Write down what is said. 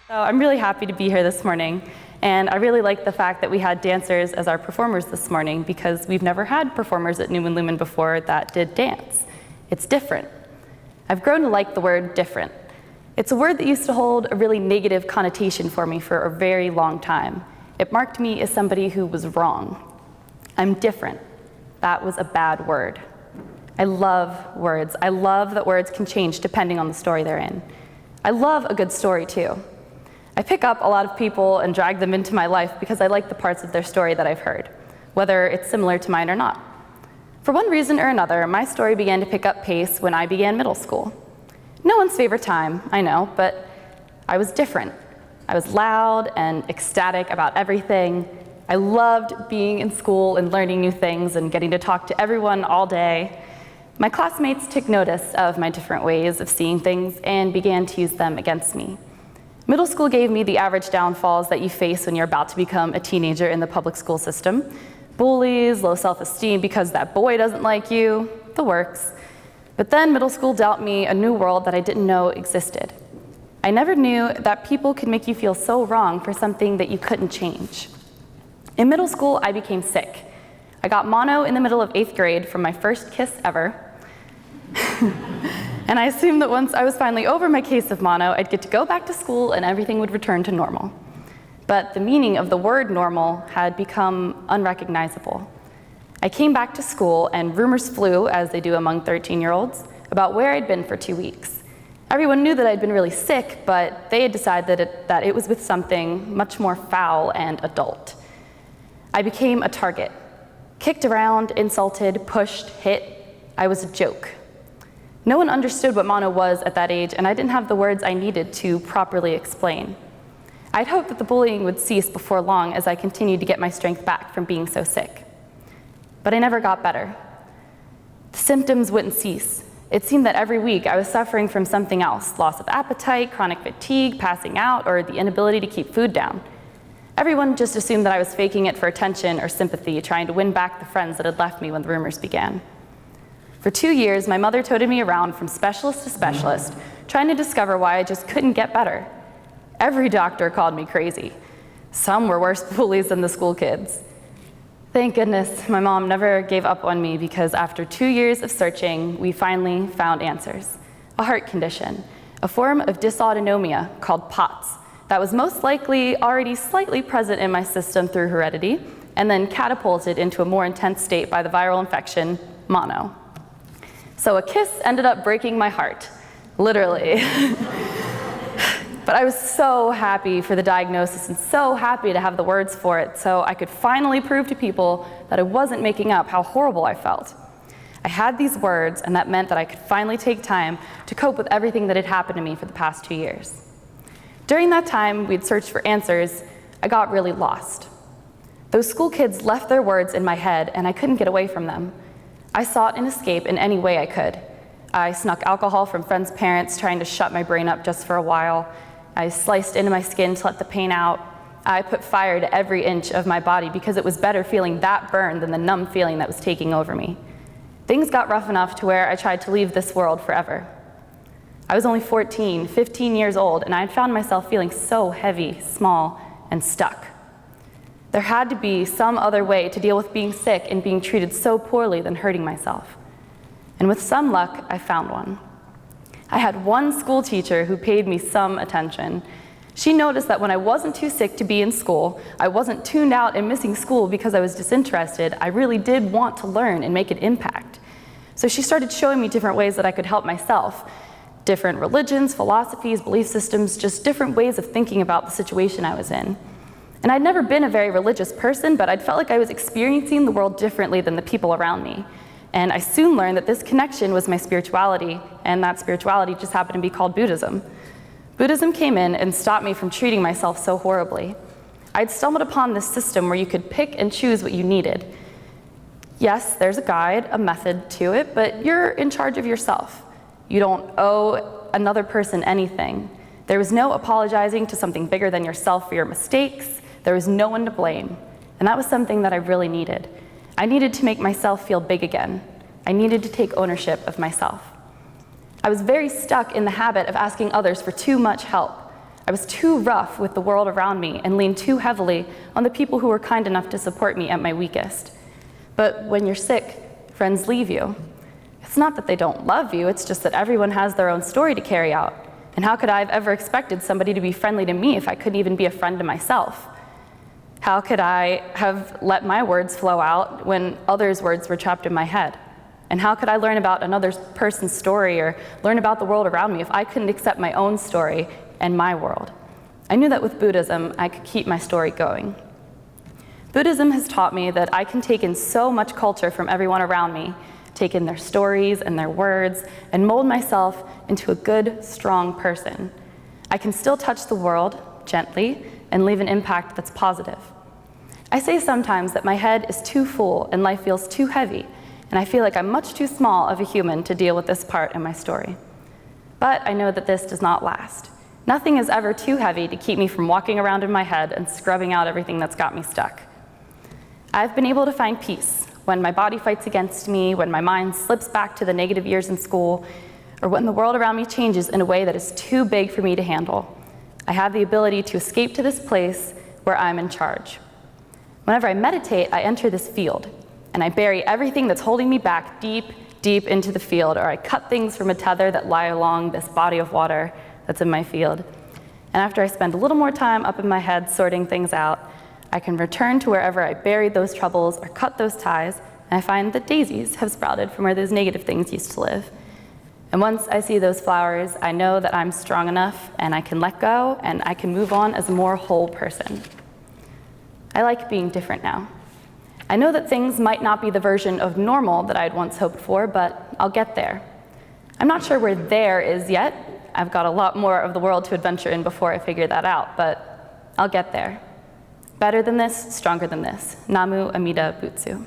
So I'm really happy to be here this morning, and I really like the fact that we had dancers as our performers this morning because we've never had performers at Numen Lumen before that did dance. It's different. I've grown to like the word different. It's a word that used to hold a really negative connotation for me for a very long time. It marked me as somebody who was wrong. I'm different. That was a bad word. I love words. I love that words can change depending on the story they're in. I love a good story too. I pick up a lot of people and drag them into my life because I like the parts of their story that I've heard, whether it's similar to mine or not. For one reason or another, my story began to pick up pace when I began middle school. No one's favorite time, I know, but I was different. I was loud and ecstatic about everything. I loved being in school and learning new things and getting to talk to everyone all day. My classmates took notice of my different ways of seeing things and began to use them against me. Middle school gave me the average downfalls that you face when you're about to become a teenager in the public school system. Bullies, low self-esteem because that boy doesn't like you, the works. But then middle school dealt me a new world that I didn't know existed. I never knew that people could make you feel so wrong for something that you couldn't change. In middle school, I became sick. I got mono in the middle of 8th grade from my first kiss ever. And I assumed that once I was finally over my case of mono, I'd get to go back to school and everything would return to normal. But the meaning of the word normal had become unrecognizable. I came back to school and rumors flew, as they do among 13-year-olds, about where I'd been for 2 weeks. Everyone knew that I'd been really sick, but they had decided that it was with something much more foul and adult. I became a target. Kicked around, insulted, pushed, hit. I was a joke. No one understood what mono was at that age, and I didn't have the words I needed to properly explain. I'd hoped that the bullying would cease before long as I continued to get my strength back from being so sick. But I never got better. The symptoms wouldn't cease. It seemed that every week I was suffering from something else: loss of appetite, chronic fatigue, passing out, or the inability to keep food down. Everyone just assumed that I was faking it for attention or sympathy, trying to win back the friends that had left me when the rumors began. For 2 years, my mother toted me around from specialist to specialist, trying to discover why I just couldn't get better. Every doctor called me crazy. Some were worse bullies than the school kids. Thank goodness my mom never gave up on me, because after 2 years of searching, we finally found answers. A heart condition, a form of dysautonomia called POTS, that was most likely already slightly present in my system through heredity, and then catapulted into a more intense state by the viral infection, mono. So a kiss ended up breaking my heart, literally. But I was so happy for the diagnosis and so happy to have the words for it, so I could finally prove to people that I wasn't making up how horrible I felt. I had these words, and that meant that I could finally take time to cope with everything that had happened to me for the past 2 years. During that time, we'd searched for answers. I got really lost. Those school kids left their words in my head, and I couldn't get away from them. I sought an escape in any way I could. I snuck alcohol from friends' parents, trying to shut my brain up just for a while. I sliced into my skin to let the pain out. I put fire to every inch of my body because it was better feeling that burn than the numb feeling that was taking over me. Things got rough enough to where I tried to leave this world forever. I was only 14, 15 years old, and I had found myself feeling so heavy, small, and stuck. There had to be some other way to deal with being sick and being treated so poorly than hurting myself. And with some luck, I found one. I had one school teacher who paid me some attention. She noticed that when I wasn't too sick to be in school, I wasn't tuned out and missing school because I was disinterested. I really did want to learn and make an impact. So she started showing me different ways that I could help myself. Different religions, philosophies, belief systems, just different ways of thinking about the situation I was in. And I'd never been a very religious person, but I'd felt like I was experiencing the world differently than the people around me. And I soon learned that this connection was my spirituality, and that spirituality just happened to be called Buddhism. Buddhism came in and stopped me from treating myself so horribly. I'd stumbled upon this system where you could pick and choose what you needed. Yes, there's a guide, a method to it, but you're in charge of yourself. You don't owe another person anything. There was no apologizing to something bigger than yourself for your mistakes. There was no one to blame. And that was something that I really needed. I needed to make myself feel big again. I needed to take ownership of myself. I was very stuck in the habit of asking others for too much help. I was too rough with the world around me and leaned too heavily on the people who were kind enough to support me at my weakest. But when you're sick, friends leave you. It's not that they don't love you, it's just that everyone has their own story to carry out. And how could I have ever expected somebody to be friendly to me if I couldn't even be a friend to myself? How could I have let my words flow out when others' words were trapped in my head? And how could I learn about another person's story or learn about the world around me if I couldn't accept my own story and my world? I knew that with Buddhism, I could keep my story going. Buddhism has taught me that I can take in so much culture from everyone around me, take in their stories and their words, and mold myself into a good, strong person. I can still touch the world gently and leave an impact that's positive. I say sometimes that my head is too full and life feels too heavy, and I feel like I'm much too small of a human to deal with this part in my story. But I know that this does not last. Nothing is ever too heavy to keep me from walking around in my head and scrubbing out everything that's got me stuck. I've been able to find peace when my body fights against me, when my mind slips back to the negative years in school, or when the world around me changes in a way that is too big for me to handle. I have the ability to escape to this place where I'm in charge. Whenever I meditate, I enter this field, and I bury everything that's holding me back deep, deep into the field, or I cut things from a tether that lie along this body of water that's in my field. And after I spend a little more time up in my head sorting things out, I can return to wherever I buried those troubles or cut those ties, and I find that daisies have sprouted from where those negative things used to live. And once I see those flowers, I know that I'm strong enough and I can let go and I can move on as a more whole person. I like being different now. I know that things might not be the version of normal that I'd once hoped for, but I'll get there. I'm not sure where there is yet. I've got a lot more of the world to adventure in before I figure that out, but I'll get there. Better than this, stronger than this. Namu Amida Butsu.